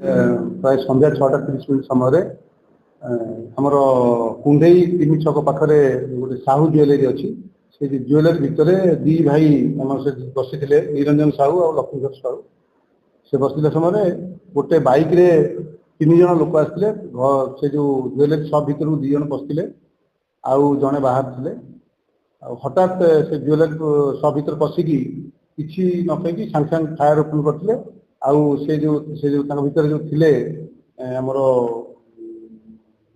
प्राय संध्या 6:30 समय आमर कुंडेई 3 छक पाखे गोटे साहू ज्वेलरी अच्छी से ज्वेलरी भितर दी भाई आम से बसी निरंजन साहू और लक्ष्मीधर साहू से बसला समय गोटे बाइक रे 3 जन लोक आसते से जो ज्वेलरी शॉप भितर 2 जन बसते आउ जड़े बाहर थे हठात से ज्वेलरी शॉप भितर पशिकी किसी न कहीं सांगे सांगे फायर ओपन करते आउ से जो भीतर जो थिले आमर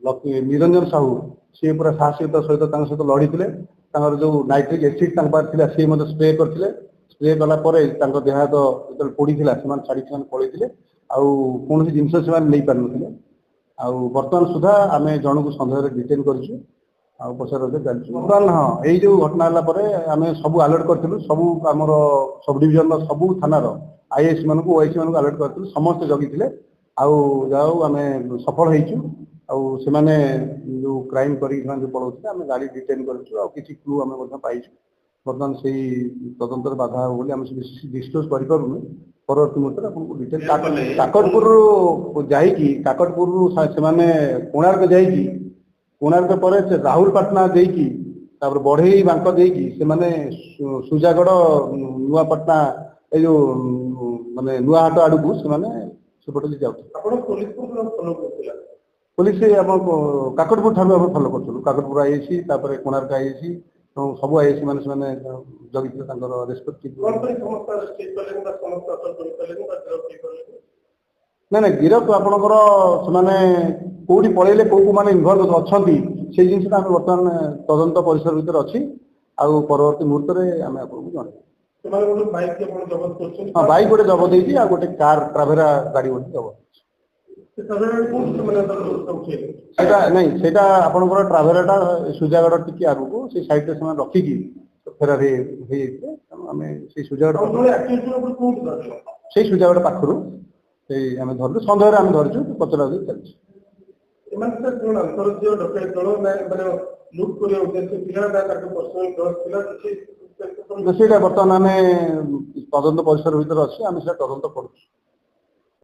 निरंजन साहू सी पूरा साहसिकता सहित लड़ी थे जो नाइट्रिक एसिड सी स्प्रे करते स्प्रे कलापर देहात जो पोड़ी से छाड़ी पलैते कौन जिन से नहीं पार ना बर्तमान सुधा आम जन को सन्देह डिटेन करूँ पचार चलती बर्तमान हाँ यही जो घटना आम सब अलर्ट करूँ सब आम सब डिविजन सब थानार आईएस मान ओआईसी मान अलर्ट करूँ समस्त जगी आम सफल होऊ से जो क्राइम कर पलाऊे आम गाड़ी डिटेन करूँ किसी क्लू आम पाइछू बर्तमान से तदंत बाधा हो बोली आम डिस्क्लोज करूँ परवर्ती मुहूर्त आपको डिटेल काकटपुर जाकि काकटपुर से कोणार्क जाकि कोणार्क पर राहुलपाटना देकी बढ़ई बांक देकी से सुजागढ़ नुआपाटना ये जो माने नुआहाट आड़ को सेपटे जाऊँ पुलिस काकटपुर ठार फलो करूँ काकटपुर आईएसी कोणार्क आईएसी सब आईएसी मैंने जगी ना ना गिरफ आपणकर से कौटी पलैले कौ मैंने इनवल्व अच्छा से जिन बर्तमान तदंत परिसर भितर अच्छी परवर्ती मुहूर्त में आम आपको जन हाँ बैक गोटे जबत हो गोटे कार ट्राभेरा गाड़ी गोटे जबत नहीं से आपंकर ट्राभेराटा सुजागढ़ टी आगू से सैड से रखिकी फेरार आम से सुजागढ़ से सुजागढ़ पाखर आम धरल सन्देह आम धरचु पचरा चलती बर्तमान आम तदंत परिसर भितर अच्छे आम तदंत करूँ।